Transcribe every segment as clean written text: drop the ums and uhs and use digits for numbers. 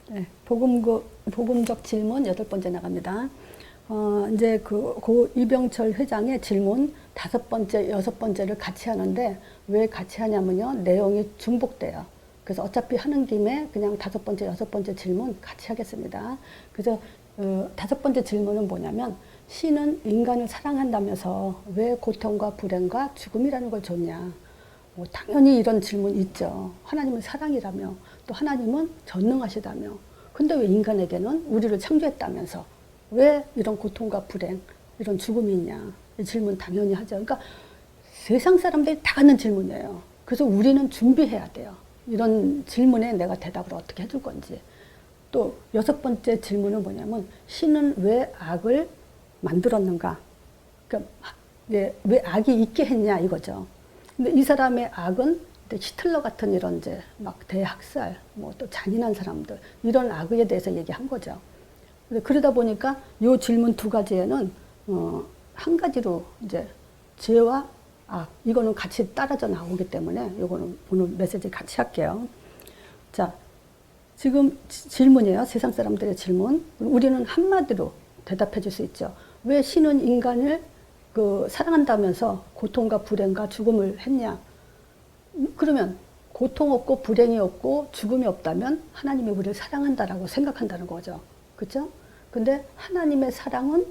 네, 복음적 질문 8번째 나갑니다. 이제 고 이병철 회장의 질문 5번째, 6번째를 같이 하는데 왜 같이 하냐면요. 내용이 중복돼요. 그래서 어차피 하는 김에 그냥 5번째, 6번째 질문 같이 하겠습니다. 그래서 5번째 질문은 뭐냐면 신은 인간을 사랑한다면서 왜 고통과 불행과 죽음이라는 걸 줬냐. 당연히 이런 질문 있죠. 하나님은 사랑이라며 또 하나님은 전능하시다며 근데 왜 인간에게는 우리를 창조했다면서 왜 이런 고통과 불행 이런 죽음이 있냐 이 질문 당연히 하죠. 그러니까 세상 사람들이 다 하는 질문이에요. 그래서 우리는 준비해야 돼요. 이런 질문에 내가 대답을 어떻게 해줄 건지. 또 6번째 질문은 뭐냐면 신은 왜 악을 만들었는가. 그러니까 왜 악이 있게 했냐 이거죠. 근데 이 사람의 악은 히틀러 같은 이런 이제 막 대학살, 뭐 또 잔인한 사람들 이런 악에 대해서 얘기한 거죠. 그러다 보니까 이 질문 2가지에는 한 가지로 이제 죄와 악 이거는 같이 따라져 나오기 때문에 이거는 오늘 메시지 같이 할게요. 자, 지금 질문이에요. 세상 사람들의 질문. 우리는 한마디로 대답해 줄 수 있죠. 왜 신은 인간을 사랑한다면서 고통과 불행과 죽음을 했냐? 그러면 고통 없고 불행이 없고 죽음이 없다면 하나님이 우리를 사랑한다라고 생각한다는 거죠. 그렇죠? 근데 하나님의 사랑은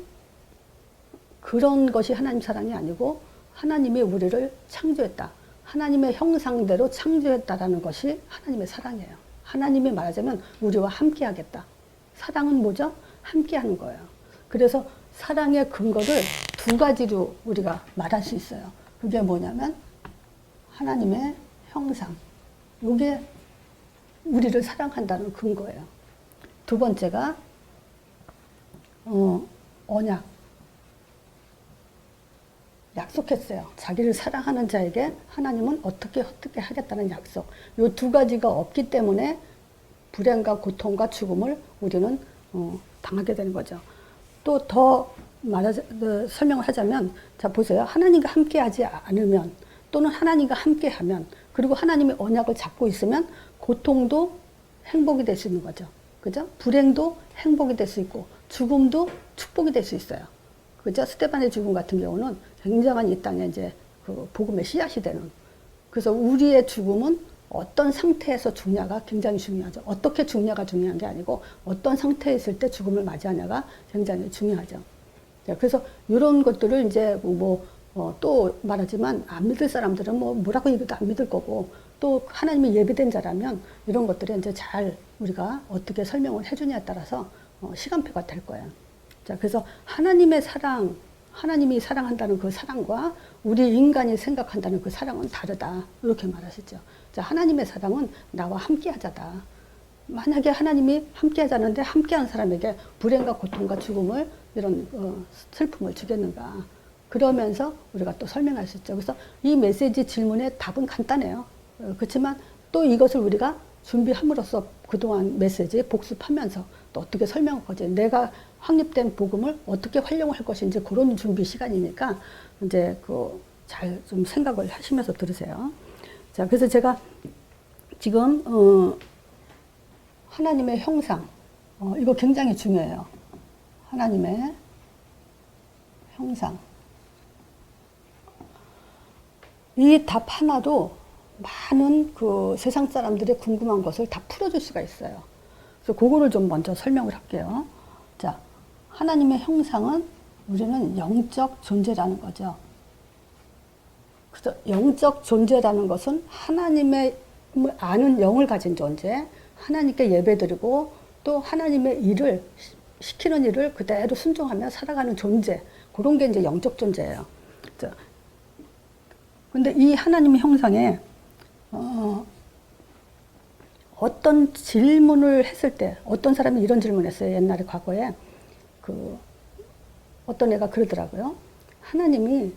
그런 것이 하나님 사랑이 아니고 하나님이 우리를 창조했다. 하나님의 형상대로 창조했다라는 것이 하나님의 사랑이에요. 하나님이 말하자면 우리와 함께 하겠다. 사랑은 뭐죠? 함께 하는 거예요. 그래서 사랑의 근거를 2가지로 우리가 말할 수 있어요. 그게 뭐냐면 하나님의 형상. 이게 우리를 사랑한다는 근거예요. 2번째가 언약. 약속했어요. 자기를 사랑하는 자에게 하나님은 어떻게 하겠다는 약속. 이 2가지가 없기 때문에 불행과 고통과 죽음을 우리는 당하게 되는 거죠. 또 더 설명을 하자면, 자, 보세요. 하나님과 함께 하지 않으면, 또는 하나님과 함께 하면, 그리고 하나님의 언약을 잡고 있으면, 고통도 행복이 될 수 있는 거죠. 그죠? 불행도 행복이 될 수 있고, 죽음도 축복이 될 수 있어요. 그죠? 스데반의 죽음 같은 경우는 굉장한 이 땅에 이제 복음의 씨앗이 되는. 그래서 우리의 죽음은 어떤 상태에서 죽냐가 굉장히 중요하죠. 어떻게 죽냐가 중요한 게 아니고 어떤 상태에 있을 때 죽음을 맞이하냐가 굉장히 중요하죠. 그래서 이런 것들을 이제 또 말하지만 안 믿을 사람들은 뭐라고 얘기도 안 믿을 거고 또 하나님이 예비된 자라면 이런 것들이 이제 잘 우리가 어떻게 설명을 해주냐에 따라서 시간표가 될 거예요. 자, 그래서 하나님의 사랑, 하나님이 사랑한다는 그 사랑과 우리 인간이 생각한다는 그 사랑은 다르다. 이렇게 말하시죠. 자, 하나님의 사랑은 나와 함께 하자다. 만약에 하나님이 함께 하자는데 함께 하는 사람에게 불행과 고통과 죽음을 이런 슬픔을 주겠는가. 그러면서 우리가 또 설명할 수 있죠. 그래서 이 메시지 질문의 답은 간단해요. 그렇지만 또 이것을 우리가 준비함으로써 그동안 메시지 복습하면서 또 어떻게 설명할 거지. 내가 확립된 복음을 어떻게 활용할 것인지 그런 준비 시간이니까 이제 잘 좀 생각을 하시면서 들으세요. 자, 그래서 제가 지금 하나님의 형상 이거 굉장히 중요해요. 하나님의 형상. 이 답 하나도 많은 세상 사람들의 궁금한 것을 다 풀어줄 수가 있어요. 그래서 그거를 좀 먼저 설명을 할게요. 자, 하나님의 형상은 우리는 영적 존재라는 거죠. 그래서 영적 존재라는 것은 하나님의 아는 영을 가진 존재, 하나님께 예배드리고 또 하나님의 일을 시키는 일을 그대로 순종하며 살아가는 존재, 그런 게 이제 영적 존재예요. 근데 이 하나님의 형상에 어떤 질문을 했을 때, 어떤 사람이 이런 질문을 했어요. 옛날에 과거에 어떤 애가 그러더라고요. 하나님이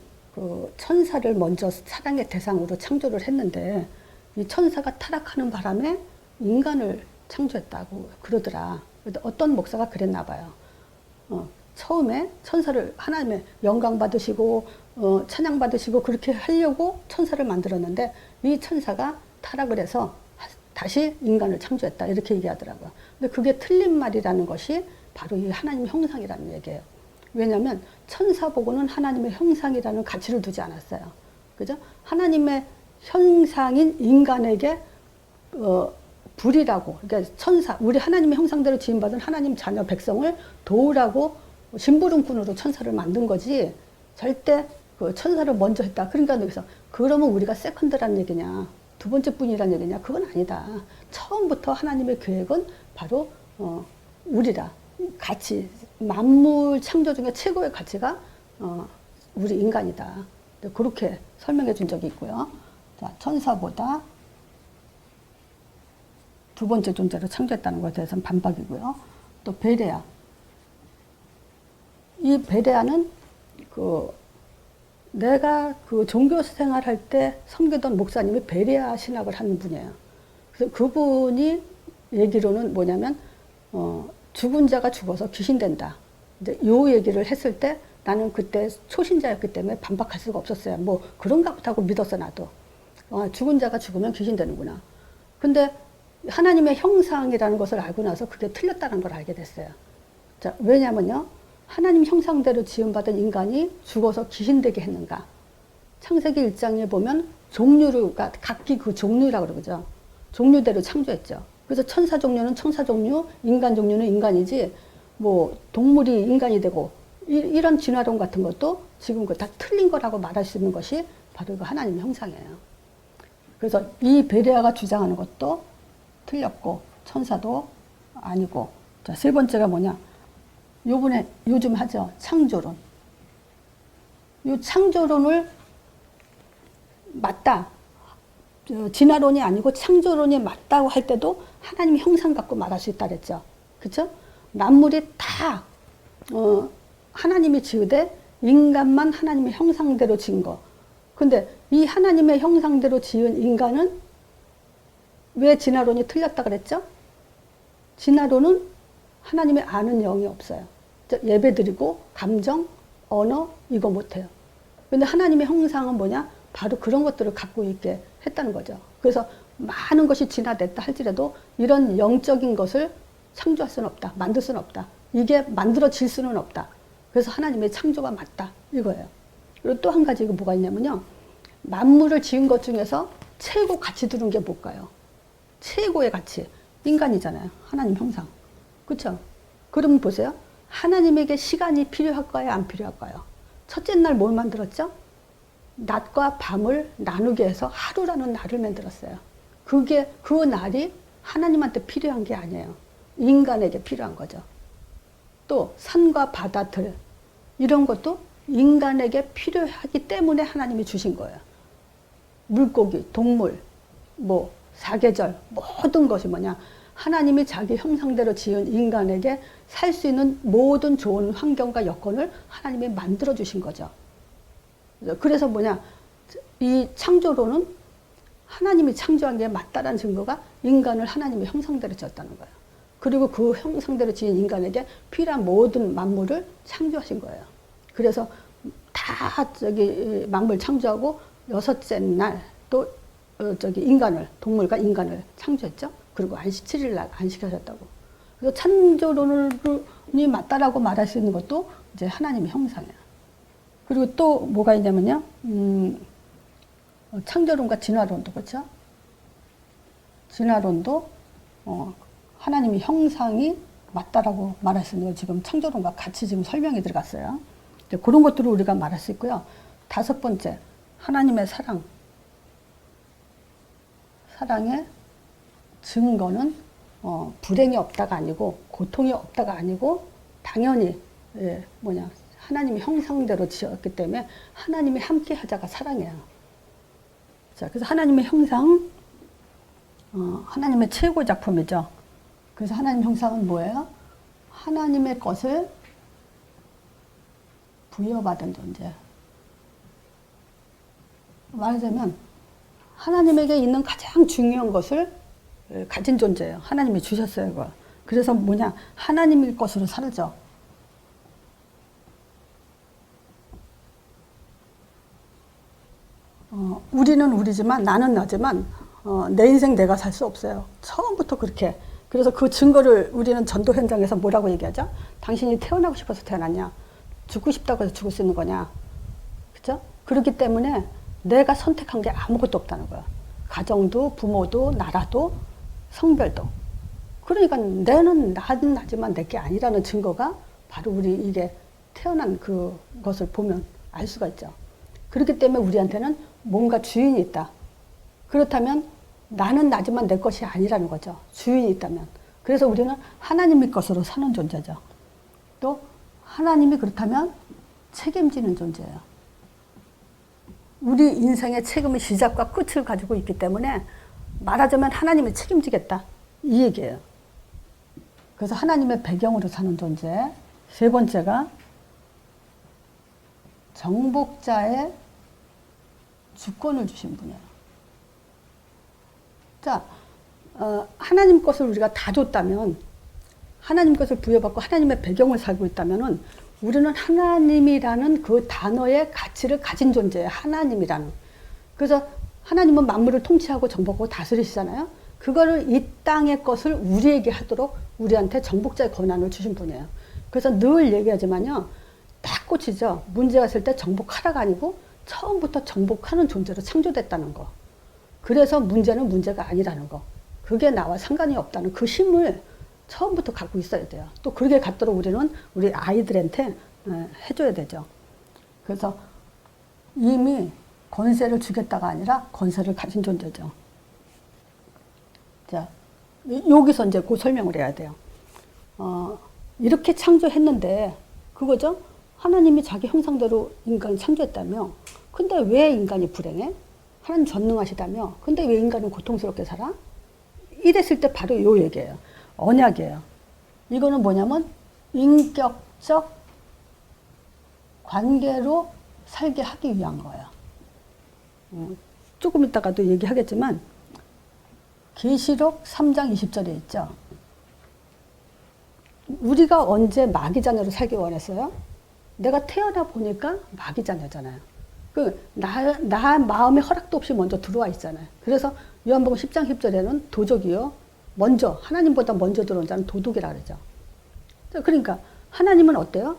천사를 먼저 사랑의 대상으로 창조를 했는데 이 천사가 타락하는 바람에 인간을 창조했다고 그러더라. 어떤 목사가 그랬나 봐요. 처음에 천사를 하나님의 영광 받으시고 찬양 받으시고 그렇게 하려고 천사를 만들었는데 이 천사가 타락을 해서 다시 인간을 창조했다. 이렇게 얘기하더라고요. 근데 그게 틀린 말이라는 것이 바로 이 하나님 형상이라는 얘기예요. 왜냐하면 천사보고는 하나님의 형상이라는 가치를 두지 않았어요. 그죠? 하나님의 형상인 인간에게 불이라고, 그러니까 우리 하나님의 형상대로 지음받은 하나님 자녀 백성을 도우라고 심부름꾼으로 천사를 만든 거지, 절대 그 천사를 먼저 했다. 그러니까 여기서 그러면 우리가 세컨드란 얘기냐, 두 번째 뿐이란 얘기냐, 그건 아니다. 처음부터 하나님의 계획은 바로 우리라. 가치, 만물 창조 중에 최고의 가치가 우리 인간이다. 그렇게 설명해 준 적이 있고요. 자, 천사보다 두 번째 존재로 창조했다는 것에 대해서는 반박이고요. 또 베레아. 이 베레아는 내가 종교 생활할 때 섬기던 목사님이 베레아 신학을 하는 분이에요. 그래서 그분이 얘기로는 뭐냐면 죽은 자가 죽어서 귀신 된다. 이제 요 얘기를 했을 때 나는 그때 초신자였기 때문에 반박할 수가 없었어요. 뭐 그런가 보다 하고 믿었어 나도. 죽은 자가 죽으면 귀신 되는구나. 근데 하나님의 형상이라는 것을 알고 나서 그게 틀렸다는 걸 알게 됐어요. 자, 왜냐면요. 하나님 형상대로 지음받은 인간이 죽어서 귀신되게 했는가. 창세기 1장에 보면 종류가 각기 그 종류라고 그러죠. 종류대로 창조했죠. 그래서 천사 종류는 천사 종류, 인간 종류는 인간이지, 뭐 동물이 인간이 되고 이런 진화론 같은 것도 지금 다 틀린 거라고 말할 수 있는 것이 바로 그 하나님의 형상이에요. 그래서 이 베레아가 주장하는 것도 틀렸고 천사도 아니고. 자, 세 번째가 뭐냐? 요즘 하죠. 창조론. 이 창조론을 맞다. 진화론이 아니고 창조론이 맞다고 할 때도 하나님의 형상 갖고 말할 수 있다 그랬죠. 그렇죠? 만물이 다 하나님이 지으되 인간만 하나님의 형상대로 지은 거. 근데 이 하나님의 형상대로 지은 인간은 왜 진화론이 틀렸다 그랬죠? 진화론은 하나님의 아는 영이 없어요. 예배드리고 감정, 언어 이거 못해요. 근데 하나님의 형상은 뭐냐? 바로 그런 것들을 갖고 있게 했다는 거죠. 그래서 많은 것이 진화됐다 할지라도 이런 영적인 것을 창조할 수는 없다. 만들 수는 없다. 이게 만들어질 수는 없다. 그래서 하나님의 창조가 맞다. 이거예요. 그리고 또 한 가지 이거 뭐가 있냐면요. 만물을 지은 것 중에서 최고 가치 두는 게 뭘까요? 최고의 가치. 인간이잖아요. 하나님 형상. 그렇죠? 그러면 보세요. 하나님에게 시간이 필요할까요? 안 필요할까요? 첫째 날 뭘 만들었죠? 낮과 밤을 나누게 해서 하루라는 날을 만들었어요. 그 날이 하나님한테 필요한 게 아니에요. 인간에게 필요한 거죠. 또 산과 바다, 들 이런 것도 인간에게 필요하기 때문에 하나님이 주신 거예요. 물고기, 동물, 뭐 사계절 모든 것이 뭐냐? 하나님이 자기 형상대로 지은 인간에게 살 수 있는 모든 좋은 환경과 여건을 하나님이 만들어 주신 거죠. 그래서 뭐냐? 이 창조론은 하나님이 창조한 게 맞다라는 증거가 인간을 하나님의 형상대로 지었다는 거예요. 그리고 그 형상대로 지은 인간에게 필요한 모든 만물을 창조하신 거예요. 그래서 다 만물 창조하고 여섯째 날 또 동물과 인간을 창조했죠. 그리고 7일 날 안식하셨다고. 그래서 창조론이 맞다라고 말할 수 있는 것도 이제 하나님의 형상이에요. 그리고 또 뭐가 있냐면요. 창조론과 진화론도 그렇죠. 진화론도 하나님의 형상이 맞다라고 말할 수 있는 거 지금 창조론과 같이 지금 설명이 들어갔어요. 그런 것들을 우리가 말할 수 있고요. 다섯 번째, 하나님의 사랑. 사랑의 증거는 불행이 없다가 아니고 고통이 없다가 아니고 당연히 하나님의 형상대로 지었기 때문에 하나님이 함께 하자가 사랑이에요. 자, 그래서 하나님의 형상, 하나님의 최고 작품이죠. 그래서 하나님 형상은 뭐예요? 하나님의 것을 부여받은 존재. 말하자면 하나님에게 있는 가장 중요한 것을 가진 존재예요. 하나님이 주셨어요, 그걸. 그래서 하나님일 것으로 살죠. 우리는 우리지만, 나는 나지만, 내 인생 내가 살 수 없어요. 처음부터 그렇게. 그래서 그 증거를 우리는 전도 현장에서 뭐라고 얘기하죠? 당신이 태어나고 싶어서 태어났냐? 죽고 싶다고 해서 죽을 수 있는 거냐? 그죠? 그렇기 때문에 내가 선택한 게 아무것도 없다는 거야. 가정도, 부모도, 나라도, 성별도. 그러니까 나는 나지만 내 게 아니라는 증거가 바로 우리 이게 태어난 그것을 보면 알 수가 있죠. 그렇기 때문에 우리한테는 뭔가 주인이 있다. 그렇다면 나는 나지만 내 것이 아니라는 거죠. 주인이 있다면. 그래서 우리는 하나님의 것으로 사는 존재죠. 또 하나님이 그렇다면 책임지는 존재예요. 우리 인생의 책임의 시작과 끝을 가지고 있기 때문에 말하자면 하나님이 책임지겠다. 이 얘기예요. 그래서 하나님의 배경으로 사는 존재. 세 번째가 정복자의 주권을 주신 분이에요. 자, 하나님 것을 우리가 다 줬다면, 하나님 것을 부여받고 하나님의 배경을 살고 있다면은 우리는 하나님이라는 그 단어의 가치를 가진 존재예요. 하나님이라는. 그래서 하나님은 만물을 통치하고 정복하고 다스리시잖아요. 그거를 이 땅의 것을 우리에게 하도록 우리한테 정복자의 권한을 주신 분이에요. 그래서 늘 얘기하지만요. 딱 꽂히죠. 문제가 있을 때 정복하라가 아니고 처음부터 정복하는 존재로 창조됐다는 거. 그래서 문제는 문제가 아니라는 거. 그게 나와 상관이 없다는 그 힘을 처음부터 갖고 있어야 돼요. 또 그렇게 갖도록 우리는 우리 아이들한테 해줘야 되죠. 그래서 이미 권세를 주겠다가 아니라 권세를 가진 존재죠. 자, 여기서 이제 그 설명을 해야 돼요. 이렇게 창조했는데, 그거죠? 하나님이 자기 형상대로 인간을 창조했다며. 근데 왜 인간이 불행해? 하나님 전능하시다며. 근데 왜 인간은 고통스럽게 살아? 이랬을 때 바로 요 얘기예요. 언약이에요. 이거는 뭐냐면 인격적 관계로 살게 하기 위한 거예요. 조금 이따가도 얘기하겠지만 계시록 3장 20절에 있죠. 우리가 언제 마귀 자녀로 살기 원했어요? 내가 태어나 보니까 마귀 자녀잖아요. 나 마음의 허락도 없이 먼저 들어와 있잖아요. 그래서 요한복음 10장 10절에는 도적이요. 먼저, 하나님보다 먼저 들어온 자는 도둑이라 그러죠. 그러니까 하나님은 어때요?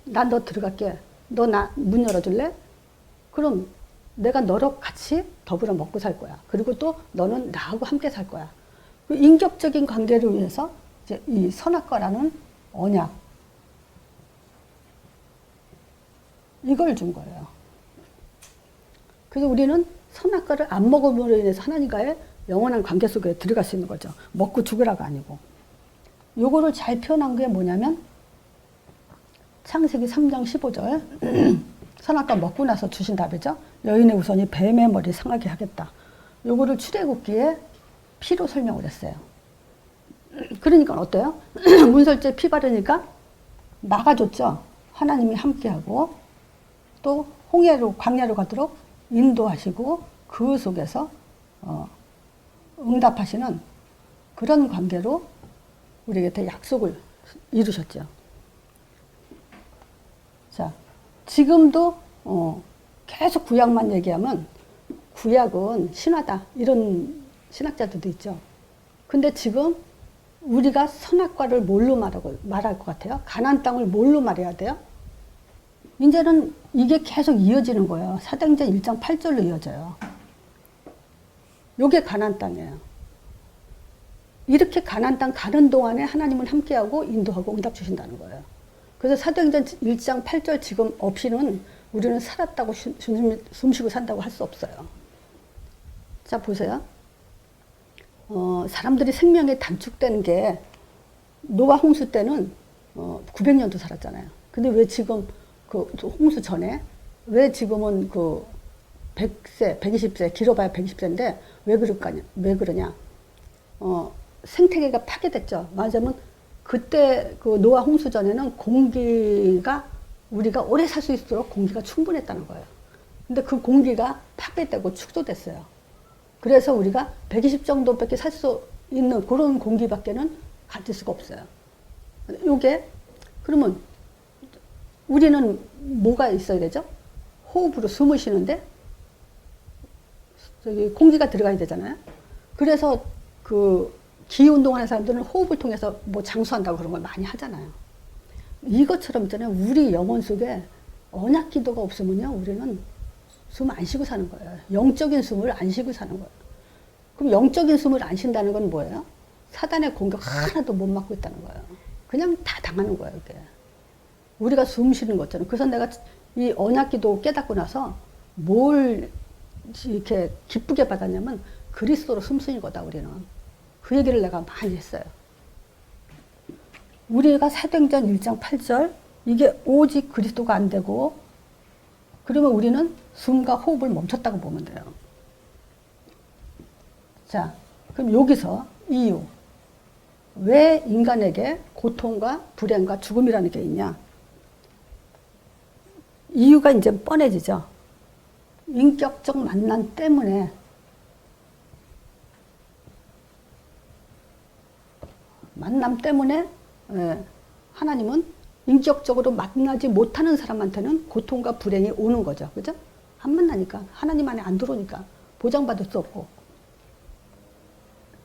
난 너 들어갈게. 너 나 문 열어줄래? 그럼 내가 너랑 같이 더불어 먹고 살 거야. 그리고 또 너는 나하고 함께 살 거야. 그 인격적인 관계를 위해서 이제 이 선악과라는 언약, 이걸 준 거예요. 그래서 우리는 선악과를 안 먹음으로 인해서 하나님과의 영원한 관계 속에 들어갈 수 있는 거죠. 먹고 죽으라가 아니고. 요거를 잘 표현한 게 뭐냐면 창세기 3장 15절 선악과 먹고 나서 주신 답이죠. 여인의 우선이 뱀의 머리 상하게 하겠다. 요거를 출애굽기에 피로 설명을 했어요. 그러니까 어때요? 문설주에 피 바르니까 막아줬죠. 하나님이 함께하고 또 홍해로 광야로 가도록 인도하시고 그 속에서 응답하시는 그런 관계로 우리에게 약속을 이루셨죠. 자, 지금도 계속 구약만 얘기하면 구약은 신화다 이런 신학자들도 있죠. 근데 지금 우리가 선악과를 뭘로 말할 것 같아요? 가나안 땅을 뭘로 말해야 돼요? 이제는 이게 계속 이어지는 거예요. 사도행전 1장 8절로 이어져요. 요게 가나안 땅이에요. 이렇게 가나안 땅 가는 동안에 하나님은 함께하고 인도하고 응답 주신다는 거예요. 그래서 사도행전 1장 8절 지금 없이는 우리는 살았다고 숨쉬고 산다고 할 수 없어요. 자, 보세요. 사람들이 생명이 단축된 게 노아 홍수 때는 900년도 살았잖아요. 근데 왜 지금 그 홍수 전에 왜 지금은 그 100세, 120세, 길어봐야 120세인데 왜 그러냐? 생태계가 파괴됐죠. 맞으면 그때 그 노아 홍수 전에는 공기가 우리가 오래 살 수 있도록 공기가 충분했다는 거예요. 근데 그 공기가 파괴되고 축소됐어요. 그래서 우리가 120 정도밖에 살 수 있는 그런 공기밖에는 가질 수가 없어요. 요게 그러면 우리는 뭐가 있어야 되죠? 호흡으로 숨을 쉬는데 저기 공기가 들어가야 되잖아요. 그래서 그 기운동하는 사람들은 호흡을 통해서 뭐 장수한다고 그런 걸 많이 하잖아요. 이것처럼 있잖아요. 우리 영혼 속에 언약 기도가 없으면요, 우리는 숨 안 쉬고 사는 거예요. 영적인 숨을 안 쉬고 사는 거예요. 그럼 영적인 숨을 안 쉰다는 건 뭐예요? 사단의 공격 하나도 못 막고 있다는 거예요. 그냥 다 당하는 거예요, 이게. 우리가 숨 쉬는 것처럼. 그래서 내가 이 언약 기도 깨닫고 나서 뭘 이렇게 기쁘게 받았냐면 그리스도로 숨 쉬는 거다, 우리는. 그 얘기를 내가 많이 했어요. 우리가 사도행전 1장 8절, 이게 오직 그리스도가 안 되고, 그러면 우리는 숨과 호흡을 멈췄다고 보면 돼요. 자, 그럼 여기서 이유. 왜 인간에게 고통과 불행과 죽음이라는 게 있냐? 이유가 이제 뻔해지죠. 인격적 만남 때문에 하나님은 인격적으로 만나지 못하는 사람한테는 고통과 불행이 오는 거죠. 그죠? 안 만나니까. 하나님 안에 안 들어오니까. 보장받을 수 없고.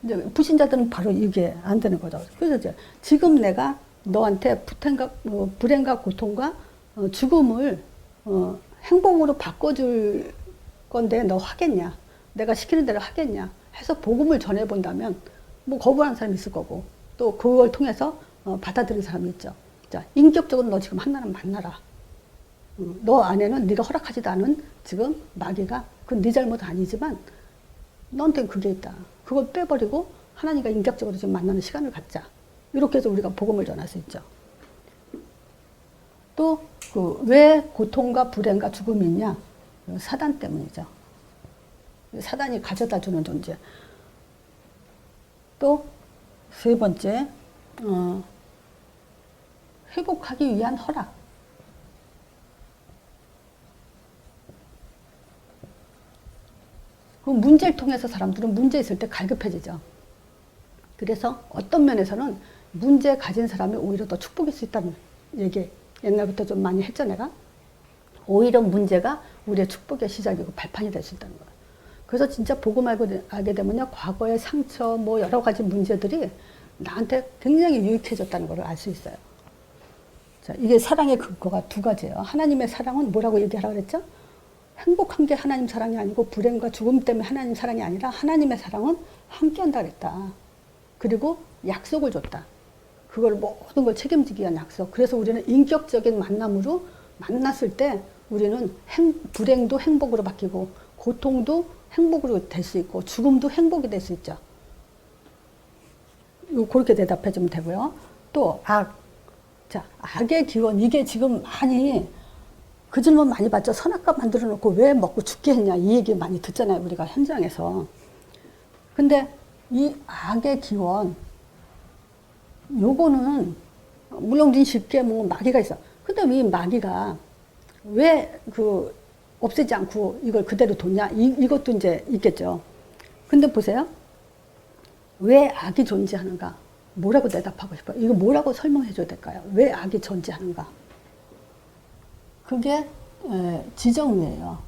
이제 불신자들은 바로 이게 안 되는 거죠. 그래서 이제 지금 내가 너한테 불행과 고통과 죽음을 행복으로 바꿔줄 건데 너 하겠냐? 내가 시키는 대로 하겠냐? 해서 복음을 전해본다면 뭐 거부하는 사람이 있을 거고 또 그걸 통해서 받아들이는 사람이 있죠. 자, 인격적으로 너 지금 하나님 만나라. 너 안에는 네가 허락하지도 않은 지금 마귀가 그건 네 잘못은 아니지만 너한테는 그게 있다. 그걸 빼버리고 하나님과 인격적으로 좀 만나는 시간을 갖자. 이렇게 해서 우리가 복음을 전할 수 있죠. 또 왜 고통과 불행과 죽음이 있냐? 사단 때문이죠. 사단이 가져다 주는 존재. 또 세 번째, 회복하기 위한 허락. 그 문제를 통해서 사람들은 문제 있을 때 갈급해지죠. 그래서 어떤 면에서는 문제 가진 사람이 오히려 더 축복일 수 있다는 얘기 옛날부터 좀 많이 했죠, 내가. 오히려 문제가 우리의 축복의 시작이고 발판이 될 수 있다는 거예요. 그래서 진짜 복음 알게 되면요, 과거의 상처, 뭐 여러 가지 문제들이 나한테 굉장히 유익해졌다는 걸 알 수 있어요. 자, 이게 사랑의 근거가 두 가지예요. 하나님의 사랑은 뭐라고 얘기하라고 그랬죠? 행복한 게 하나님 사랑이 아니고 불행과 죽음 때문에 하나님 사랑이 아니라 하나님의 사랑은 함께한다 그랬다. 그리고 약속을 줬다. 그걸 모든 걸 책임지기 위한 약속. 그래서 우리는 인격적인 만남으로 만났을 때 우리는 불행도 행복으로 바뀌고 고통도 행복으로 될 수 있고 죽음도 행복이 될 수 있죠. 그렇게 대답해 주면 되고요. 또 악. 자, 악의 기원. 이게 지금 많이 그 질문 많이 받죠. 선악과 만들어 놓고 왜 먹고 죽게 했냐. 이 얘기 많이 듣잖아요. 우리가 현장에서. 근데 이 악의 기원, 요거는 물론 우린 쉽게 뭐 마귀가 있어. 근데 이 마귀가 왜 없애지 않고 이걸 그대로 뒀냐? 이것도 이제 있겠죠. 근데 보세요. 왜 악이 존재하는가? 뭐라고 대답하고 싶어요? 이거 뭐라고 설명해 줘야 될까요? 왜 악이 존재하는가? 그게 지정이에요.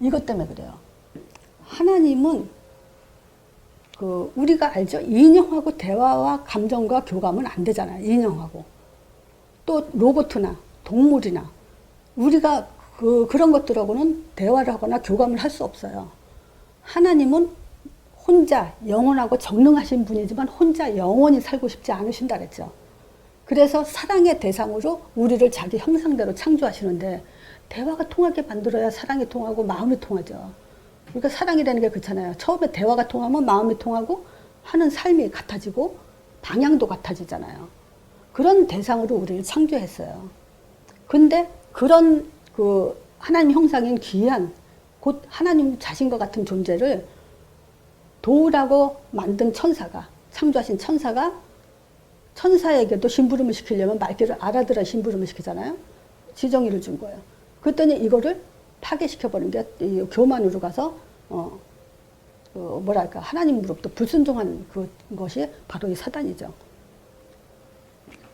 이것 때문에 그래요. 하나님은 우리가 알죠? 인형하고 대화와 감정과 교감은 안 되잖아요. 인형하고. 또 로봇이나 동물이나 우리가 그런 것들하고는 대화를 하거나 교감을 할 수 없어요. 하나님은 혼자 영원하고 정능하신 분이지만 혼자 영원히 살고 싶지 않으신다 그랬죠. 그래서 사랑의 대상으로 우리를 자기 형상대로 창조하시는데 대화가 통하게 만들어야 사랑이 통하고 마음이 통하죠. 그러니까 사랑이라는 게 그렇잖아요. 처음에 대화가 통하면 마음이 통하고 하는 삶이 같아지고 방향도 같아지잖아요. 그런 대상으로 우리를 창조했어요. 근데 그런 하나님 형상인 귀한 곧 하나님 자신과 같은 존재를 도우라고 만든 천사가, 창조하신 천사가 천사에게도 심부름을 시키려면 말귀를 알아들어야 심부름을 시키잖아요. 지정의를 준 거예요. 그랬더니 이거를 파괴시켜버린 게 교만으로 가서 뭐랄까 하나님으로부터 불순종한 그것이 바로 이 사단이죠.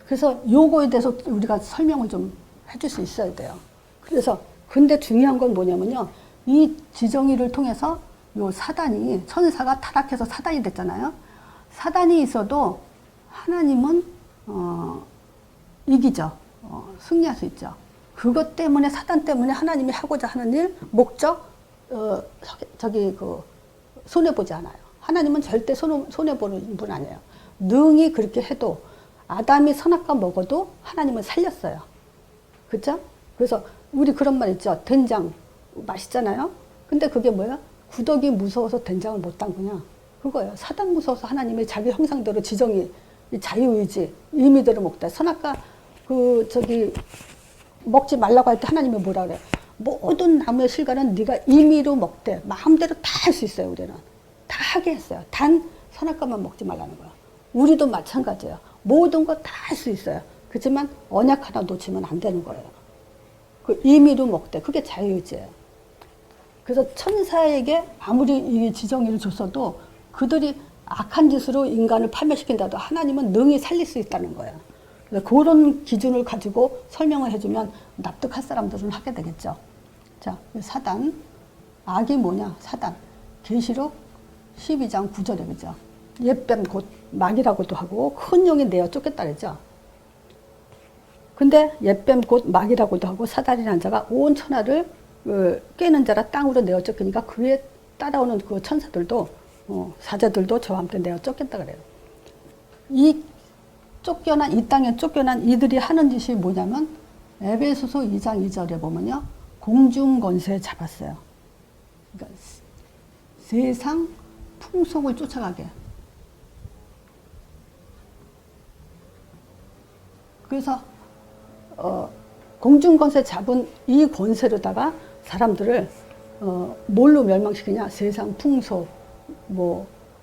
그래서 요거에 대해서 우리가 설명을 좀 해줄 수 있어야 돼요. 그래서 근데 중요한 건 뭐냐면요. 이 지정의를 통해서 요 사단이, 천사가 타락해서 사단이 됐잖아요. 사단이 있어도 하나님은 이기죠. 승리할 수 있죠. 그것 때문에, 사단 때문에 하나님이 하고자 하는 일, 목적, 손해보지 않아요. 하나님은 절대 손해보는 분 아니에요. 능히 그렇게 해도, 아담이 선악과 먹어도 하나님은 살렸어요. 그죠? 그래서 우리 그런 말 있죠. 된장 맛있잖아요. 근데 그게 뭐야? 구더기 무서워서 된장을 못 담그냐? 그거예요. 사단 무서워서 하나님이 자기 형상대로 지정이, 자유의지, 의미대로 먹다. 선악과 먹지 말라고 할 때 하나님이 뭐라 그래? 모든 나무의 실과는 네가 임의로 먹되 마음대로 다 할 수 있어요. 우리는 다 하게 했어요. 단 선악과만 먹지 말라는 거야. 우리도 마찬가지예요. 모든 거 다 할 수 있어요. 그렇지만 언약 하나 놓치면 안 되는 거예요. 그 임의로 먹되, 그게 자유의지예요. 그래서 천사에게 아무리 이 지정의를 줬어도 그들이 악한 짓으로 인간을 파멸시킨다도 하나님은 능히 살릴 수 있다는 거예요. 그래서 그런 기준을 가지고 설명을 해주면 납득할 사람들은 하게 되겠죠. 자, 사단. 악이 뭐냐? 사단. 계시록 12장 9절에 그죠? 옛뱀 곧 마귀라고도 하고 큰 용이 내어 쫓겠다 그랬죠. 근데 옛뱀 곧 마귀라고도 하고 사단이라는 자가 온 천하를 깨는 자라 땅으로 내어 쫓기니까 그에 따라오는 그 천사들도 사자들도 저와 함께 내어 쫓겠다 그래요. 이 땅에 쫓겨난 이들이 하는 짓이 뭐냐면 에베소서 2장 2절에 보면요. 공중 권세 잡았어요. 그러니까 세상 풍속을 쫓아가게. 그래서 공중 권세 잡은 이 권세로다가 사람들을 뭘로 멸망시키냐? 세상 풍속,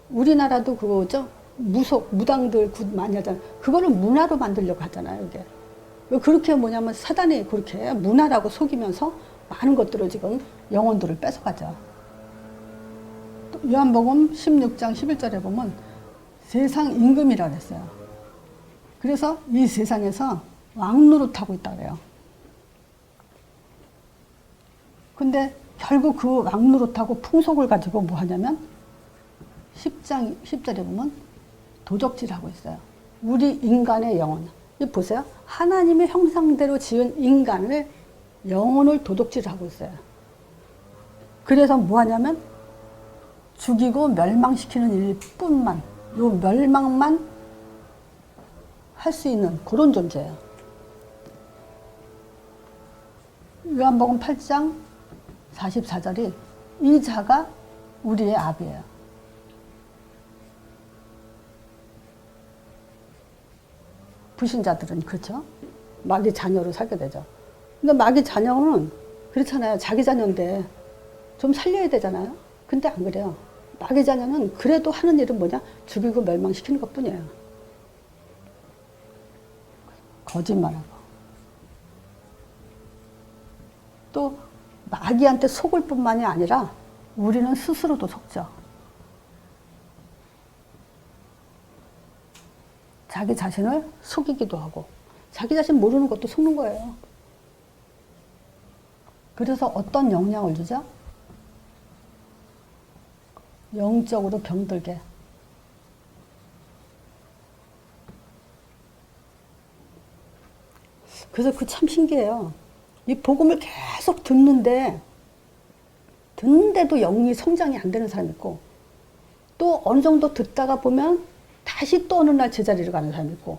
우리나라도 그거죠. 무당들 많이 하잖아요. 그거를 문화로 만들려고 하잖아요, 이게. 그렇게 뭐냐면 사단이 그렇게 문화라고 속이면서 많은 것들을 지금 영혼들을 뺏어가죠. 요한복음 16장 11절에 보면 세상 임금이라고 했어요. 그래서 이 세상에서 왕노릇하고 있다고 해요. 근데 결국 그 왕노릇하고 풍속을 가지고 뭐 하냐면 10장 10절에 보면 도적질하고 있어요. 우리 인간의 영혼. 이 보세요. 하나님의 형상대로 지은 인간을 영혼을 도둑질하고 있어요. 그래서 뭐 하냐면 죽이고 멸망시키는 일뿐만, 요 멸망만 할 수 있는 그런 존재예요. 요한복음 8장 44절이 이 자가 우리의 아비예요. 불신자들은 그렇죠. 마귀 자녀로 살게 되죠. 근데 마귀 자녀는 그렇잖아요. 자기 자녀인데 좀 살려야 되잖아요. 근데 안 그래요. 마귀 자녀는 그래도 하는 일은 뭐냐? 죽이고 멸망시키는 것뿐이에요. 거짓말하고. 또 마귀한테 속을 뿐만이 아니라 우리는 스스로도 속죠. 자기 자신을 속이기도 하고 자기 자신 모르는 것도 속는 거예요. 그래서 어떤 영향을 주죠? 영적으로 병들게. 그래서 그 참 신기해요. 이 복음을 계속 듣는데도 영이 성장이 안 되는 사람이 있고 또 어느 정도 듣다가 보면 다시 또 어느 날 제자리로 가는 사람이 있고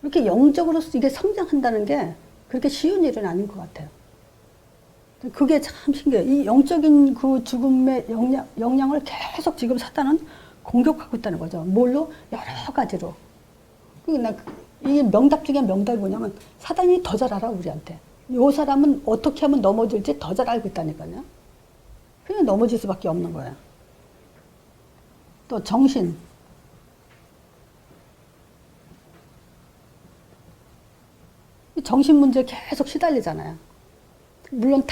이렇게 영적으로 이게 성장한다는 게 그렇게 쉬운 일은 아닌 것 같아요. 그게 참 신기해요. 이 영적인 그 죽음의 영향을 계속 지금 사단은 공격하고 있다는 거죠. 뭘로? 여러 가지로. 이 명답 중에 명답이 뭐냐면 사단이 더 잘 알아, 우리한테. 이 사람은 어떻게 하면 넘어질지 더 잘 알고 있다니까요. 그냥 넘어질 수밖에 없는 거예요. 또 정신. 정신 문제에 계속 시달리잖아요. 물론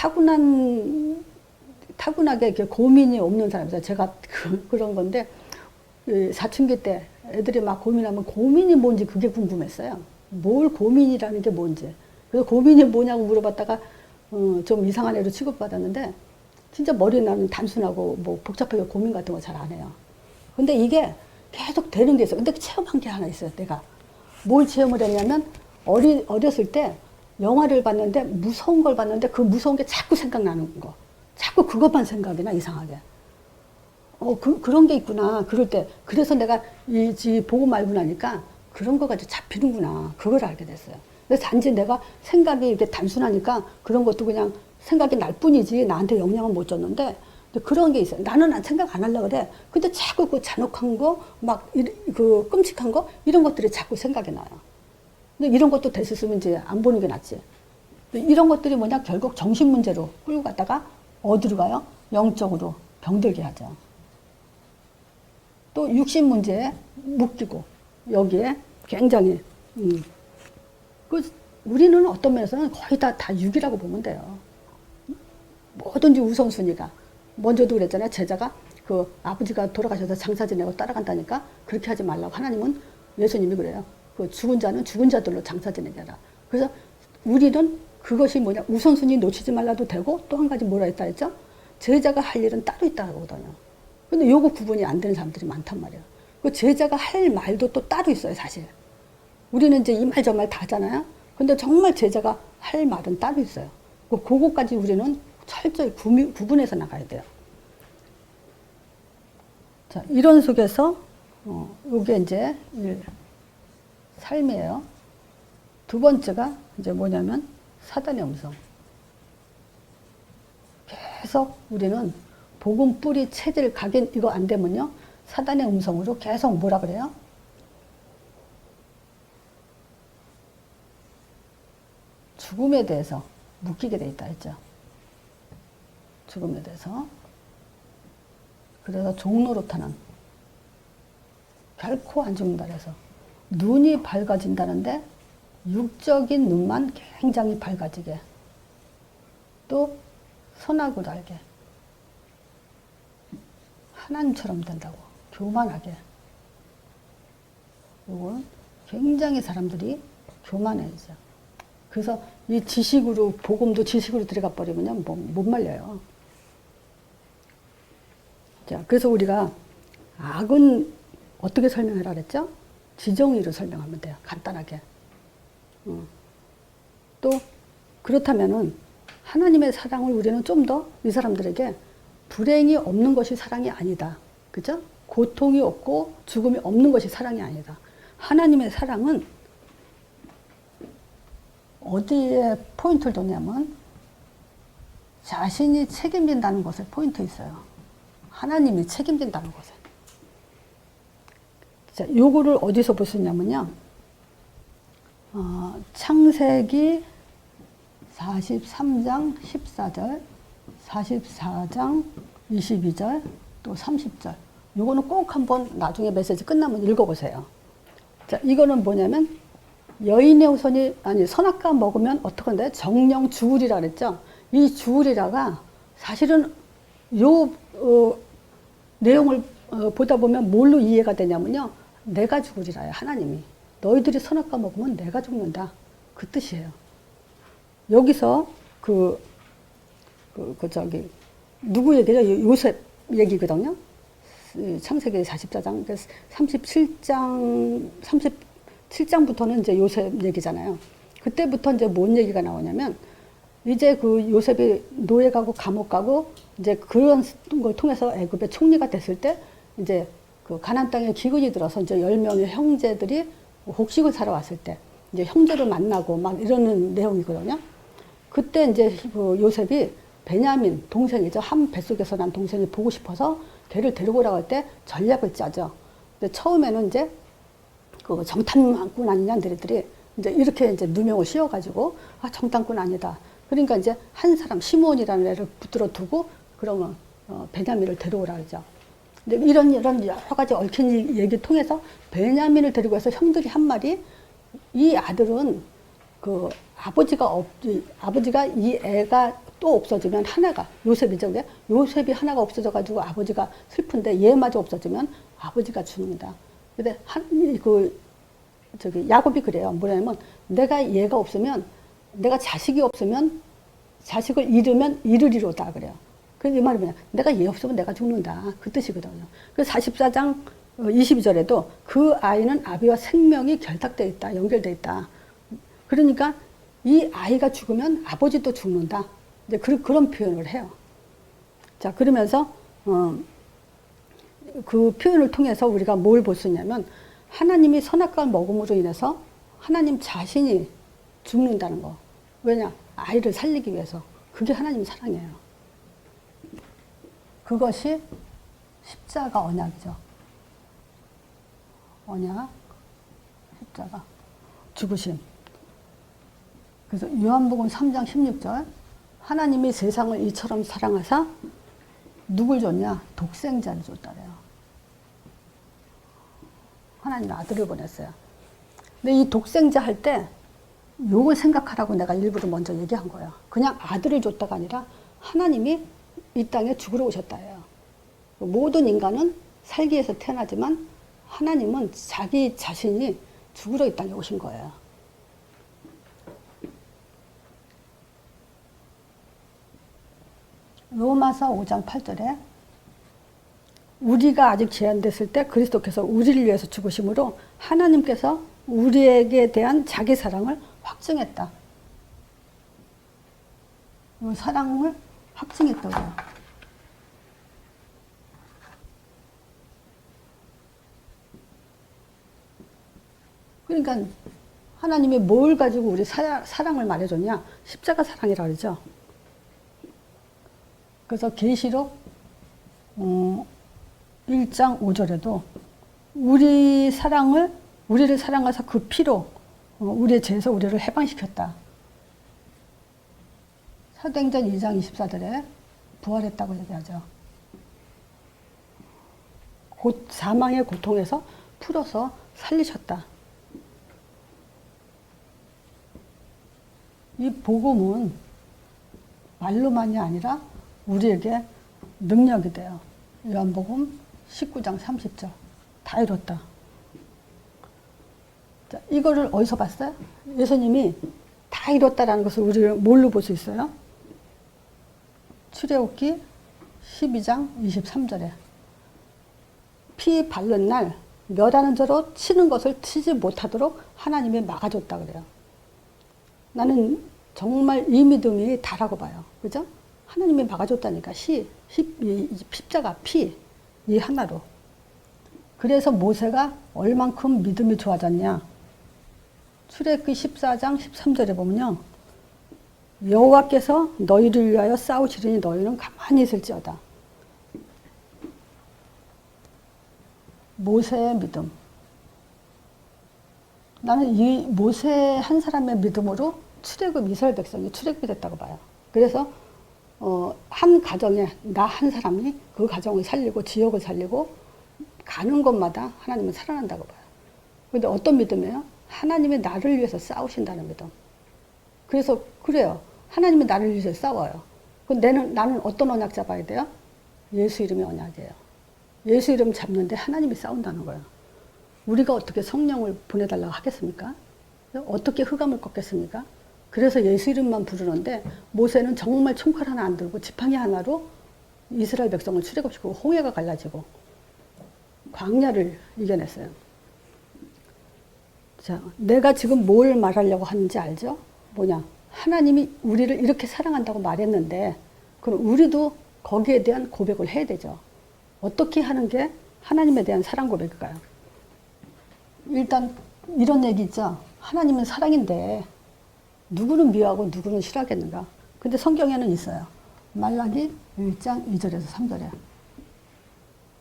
타고나게 이렇게 고민이 없는 사람이죠. 제가 그런 건데, 사춘기 때 애들이 막 고민하면 고민이 뭔지 그게 궁금했어요. 뭘 고민이라는 게 뭔지. 그래서 고민이 뭐냐고 물어봤다가 좀 이상한 애로 취급받았는데, 진짜 머리는 단순하고 뭐 복잡하게 고민 같은 거 잘 안 해요. 근데 이게 계속 되는 게 있어요. 근데 체험한 게 하나 있어요. 내가 뭘 체험을 했냐면 어렸을 때 영화를 봤는데 무서운 걸 봤는데 그 무서운 게 자꾸 생각나는 거. 자꾸 그것만 생각이 나 이상하게. 그런 게 있구나. 그럴 때 그래서 내가 이 보고 말고 나니까 그런 거 가지고 잡히는구나. 그걸 알게 됐어요. 그래서 단지 내가 생각이 이렇게 단순하니까 그런 것도 그냥 생각이 날 뿐이지 나한테 영향을 못 줬는데 그런 게 있어요. 나는 생각 안 하려고 그래. 근데 자꾸 그 잔혹한 거, 그 끔찍한 거, 이런 것들이 자꾸 생각이 나요. 근데 이런 것도 됐었으면 이제 안 보는 게 낫지. 이런 것들이 뭐냐, 결국 정신 문제로 끌고 갔다가 어디로 가요? 영적으로 병들게 하죠. 또 육신 문제에 묶이고, 여기에 굉장히, 우리는 어떤 면에서는 거의 다 육이라고 보면 돼요. 뭐든지 우선순위가. 먼저도 그랬잖아요. 제자가 그 아버지가 돌아가셔서 장사 지내고 따라간다니까 그렇게 하지 말라고 하나님은 예수님이 그래요. 그 죽은 자는 죽은 자들로 장사 지내게 하라. 그래서 우리는 그것이 뭐냐 우선순위 놓치지 말라도 되고 또 한 가지 뭐라 했다 했죠? 제자가 할 일은 따로 있다고 하거든요. 근데 요거 구분이 안 되는 사람들이 많단 말이에요. 그 제자가 할 말도 또 따로 있어요, 사실. 우리는 이제 이 말 저 말 다 하잖아요. 근데 정말 제자가 할 말은 따로 있어요. 그거까지 우리는 철저히 구분해서 나가야 돼요. 자, 이런 속에서, 요게 이제 삶이에요. 두 번째가 이제 뭐냐면 사단의 음성. 계속 우리는 복음 뿌리 체질 각인 이거 안 되면요. 사단의 음성으로 계속 뭐라 그래요? 죽음에 대해서 묶이게 돼 있다 했죠. 죽음에 대해서. 그래서 종노릇하는 결코 안 죽는다 그래서 눈이 밝아진다는데 육적인 눈만 굉장히 밝아지게 또 선악을 알게 하나님처럼 된다고 교만하게 이건 굉장히 사람들이 교만해져. 그래서 이 지식으로 복음도 지식으로 들어가 버리면요 못 말려요. 자, 그래서 우리가 악은 어떻게 설명하라 그랬죠? 지정의로 설명하면 돼요. 간단하게. 또 그렇다면은 하나님의 사랑을 우리는 좀 더 이 사람들에게 불행이 없는 것이 사랑이 아니다. 그죠? 고통이 없고 죽음이 없는 것이 사랑이 아니다. 하나님의 사랑은 어디에 포인트를 뒀냐면 자신이 책임진다는 것에 포인트 있어요. 하나님이 책임진다는 것에. 자, 요거를 어디서 볼 수 있냐면요. 창세기 43장 14절, 44장 22절, 또 30절. 요거는 꼭 한번 나중에 메시지 끝나면 읽어보세요. 자, 이거는 뭐냐면 여인의 후손이 선악과 먹으면 어떡한데? 정령 죽으리라 그랬죠. 이 죽으리라가 사실은 요 내용을 보다 보면 뭘로 이해가 되냐면요. 내가 죽으리라요. 하나님이. 너희들이 선악과 먹으면 내가 죽는다. 그 뜻이에요. 여기서 누구 얘기죠? 요셉 얘기거든요. 창세기 44장, 37장부터는 이제 요셉 얘기잖아요. 그때부터 이제 뭔 얘기가 나오냐면, 이제 그 요셉이 노예 가고 감옥 가고 이제 그런 걸 통해서 애굽의 총리가 됐을 때 이제 그 가나안 땅에 기근이 들어서 이제 10명의 형제들이 곡식을 사러 왔을 때 이제 형제를 만나고 막 이러는 내용이거든요. 그때 이제 그 요셉이 베냐민 동생이죠. 한 뱃속에서 난 동생이 보고 싶어서 걔를 데리고 오라고 할 때 전략을 짜죠. 근데 처음에는 이제 그 정탐꾼 아니냐 너희들이 이제 이렇게 이제 누명을 씌워가지고 정탐꾼 아니다. 그러니까 이제 한 사람 시몬이라는 애를 붙들어 두고 그러면 베냐민을 데려오라 그러죠. 근데 이런 여러 가지 얽힌 얘기 통해서 베냐민을 데리고 해서 형들이 한 말이 이 아들은 그 아버지가 이 애가 또 없어지면 하나가 요셉이죠. 근데 요셉이 하나가 없어져가지고 아버지가 슬픈데 얘마저 없어지면 아버지가 죽는다. 근데 야곱이 그래요. 뭐냐면 내가 얘가 없으면 내가 자식이 없으면 자식을 잃으면 잃으리로다 그래요. 그래서 이 말이 뭐냐. 내가 얘 없으면 내가 죽는다. 그 뜻이거든요. 그래서 44장 22절에도 그 아이는 아비와 생명이 결탁되어 있다. 연결되어 있다. 그러니까 이 아이가 죽으면 아버지도 죽는다. 이제 그런 표현을 해요. 자, 그러면서, 그 표현을 통해서 우리가 뭘 볼 수 있냐면, 하나님이 선악과를 먹음으로 인해서 하나님 자신이 죽는다는 거. 왜냐? 아이를 살리기 위해서. 그게 하나님 사랑이에요. 그것이 십자가 언약이죠. 언약, 십자가, 죽으심. 그래서 요한복음 3장 16절 하나님이 세상을 이처럼 사랑하사 누굴 줬냐? 독생자를 줬다래요. 하나님 아들을 보냈어요. 근데 이 독생자 할 때 요걸 생각하라고 내가 일부러 먼저 얘기한 거예요. 그냥 아들을 줬다가 아니라 하나님이 이 땅에 죽으러 오셨다예요. 모든 인간은 살기 위해서 태어나지만 하나님은 자기 자신이 죽으러 이 땅에 오신 거예요. 로마서 5장 8절에 우리가 아직 제한됐을 때 그리스도께서 우리를 위해서 죽으심으로 하나님께서 우리에게 대한 자기 사랑을 확증했다. 이 사랑을 확증했다고요. 그러니까 하나님이 뭘 가지고 우리 사랑을 말해줬냐? 십자가 사랑이라고 그러죠. 그래서 계시록 1장 5절에도 우리를 사랑하사 그 피로 우리의 죄에서 우리를 해방시켰다. 사도행전 2장 24절에 부활했다고 얘기하죠. 사망의 고통에서 풀어서 살리셨다. 이 복음은 말로만이 아니라 우리에게 능력이 돼요. 요한복음 19장 30절. 다 이뤘다. 자, 이거를 어디서 봤어요? 예수님이 다 이뤘다라는 것을 우리를 뭘로 볼 수 있어요? 출애굽기 12장 23절에 피 바른 날 멸하는 자로 치는 것을 치지 못하도록 하나님이 막아줬다 그래요. 나는 정말 이 믿음이 다라고 봐요. 그죠? 하나님이 막아줬다니까. 십자가 피 이 하나로. 그래서 모세가 얼만큼 믿음이 좋아졌냐. 출애굽기 14장 13절에 보면요. 여호와께서 너희를 위하여 싸우시리니 너희는 가만히 있을지어다. 모세의 믿음. 나는 이 모세 한 사람의 믿음으로 출애굽 이스라엘 백성이 출애굽이 됐다고 봐요. 그래서 한 가정에 나 한 사람이 그 가정을 살리고 지역을 살리고 가는 곳마다 하나님은 살아난다고 봐요. 그런데 어떤 믿음이에요? 하나님이 나를 위해서 싸우신다는 믿음. 그래서 그래요. 하나님이 나를 위해서 싸워요. 그럼 나는 어떤 언약 잡아야 돼요? 예수 이름의 언약이에요. 예수 이름 잡는데 하나님이 싸운다는 거예요. 우리가 어떻게 성령을 보내달라고 하겠습니까? 어떻게 흑암을 꺾겠습니까? 그래서 예수 이름만 부르는데 모세는 정말 총칼 하나 안 들고 지팡이 하나로 이스라엘 백성을 출애굽시키고 홍해가 갈라지고 광야를 이겨냈어요. 자, 내가 지금 뭘 말하려고 하는지 알죠? 뭐냐? 하나님이 우리를 이렇게 사랑한다고 말했는데 그럼 우리도 거기에 대한 고백을 해야 되죠. 어떻게 하는 게 하나님에 대한 사랑 고백일까요? 일단 이런 얘기 있죠. 하나님은 사랑인데 누구는 미워하고 누구는 싫어하겠는가? 근데 성경에는 있어요. 말라기 1장 2절에서 3절에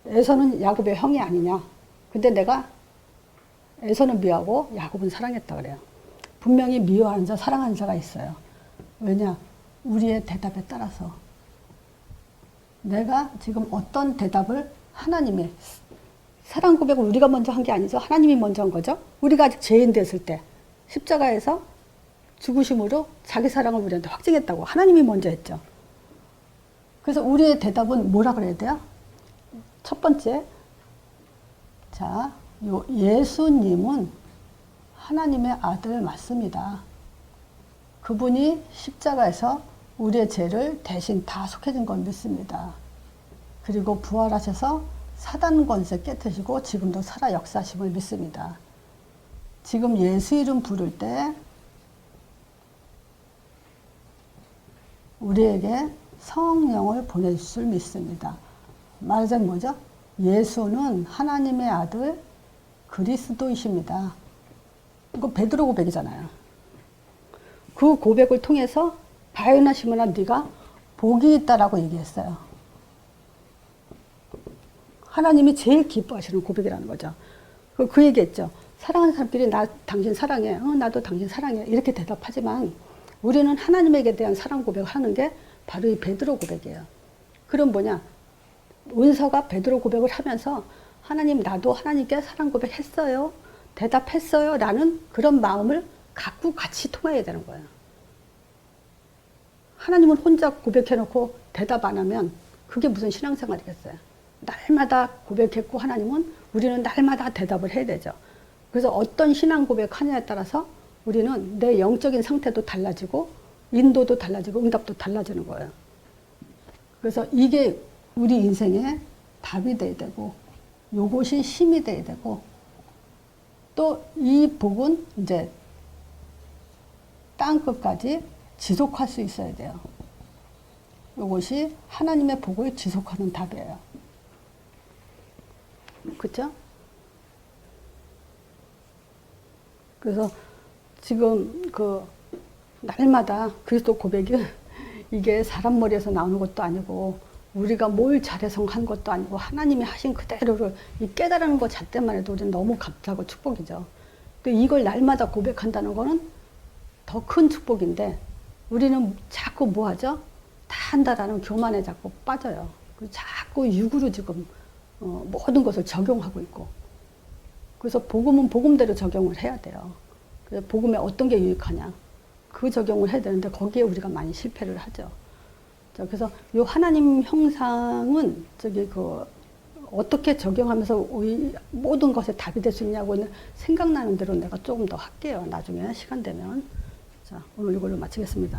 에서는 야곱의 형이 아니냐? 근데 내가 에서는 미워하고 야곱은 사랑했다 그래요. 분명히 미워하는 자, 사랑하는 자가 있어요. 왜냐? 우리의 대답에 따라서 내가 지금 어떤 대답을 하나님의 사랑 고백을 우리가 먼저 한 게 아니죠. 하나님이 먼저 한 거죠. 우리가 아직 죄인 됐을 때 십자가에서 죽으심으로 자기 사랑을 우리한테 확증했다고 하나님이 먼저 했죠. 그래서 우리의 대답은 뭐라 그래야 돼요? 첫 번째, 자, 예수님은 하나님의 아들 맞습니다. 그분이 십자가에서 우리의 죄를 대신 다 속해준 걸 믿습니다. 그리고 부활하셔서 사단 권세 깨뜨리시고 지금도 살아 역사하심을 믿습니다. 지금 예수 이름 부를 때 우리에게 성령을 보내줄 줄 믿습니다. 말하자면 뭐죠? 예수는 하나님의 아들 그리스도이십니다. 이거 베드로 고백이잖아요. 그 고백을 통해서 바요나 시몬아 네가 복이 있다라고 얘기했어요. 하나님이 제일 기뻐하시는 고백이라는 거죠. 그 얘기했죠. 사랑하는 사람끼리 나 당신 사랑해. 나도 당신 사랑해. 이렇게 대답하지만 우리는 하나님에게 대한 사랑 고백을 하는 게 바로 이 베드로 고백이에요. 그럼 뭐냐? 은서가 베드로 고백을 하면서 하나님 나도 하나님께 사랑 고백했어요. 대답했어요. 라는 그런 마음을 갖고 같이 통해야 되는 거예요. 하나님은 혼자 고백해놓고 대답 안 하면 그게 무슨 신앙생활이겠어요. 날마다 고백했고 하나님은 우리는 날마다 대답을 해야 되죠. 그래서 어떤 신앙 고백하느냐에 따라서 우리는 내 영적인 상태도 달라지고 인도도 달라지고 응답도 달라지는 거예요. 그래서 이게 우리 인생의 답이 돼야 되고 요것이 힘이 돼야 되고 또 이 복은 이제 땅끝까지 지속할 수 있어야 돼요. 요것이 하나님의 복을 지속하는 답이에요. 그렇죠? 그래서 지금 그 날마다 그리스도 고백이 이게 사람 머리에서 나오는 것도 아니고 우리가 뭘 잘해서 한 것도 아니고 하나님이 하신 그대로를 이 깨달은 것 자체만 해도 우리는 너무 감사하고 축복이죠. 또 이걸 날마다 고백한다는 거는 더 큰 축복인데 우리는 자꾸 뭐 하죠? 다 한다라는 교만에 자꾸 빠져요. 자꾸 육으로 지금 모든 것을 적용하고 있고 그래서 복음은 복음대로 적용을 해야 돼요. 그래서 복음에 어떤 게 유익하냐 그 적용을 해야 되는데 거기에 우리가 많이 실패를 하죠. 자, 그래서 이 하나님 형상은 어떻게 적용하면서 모든 것에 답이 될 수 있냐고는 생각나는 대로 내가 조금 더 할게요. 나중에 시간 되면. 자, 오늘 이걸로 마치겠습니다.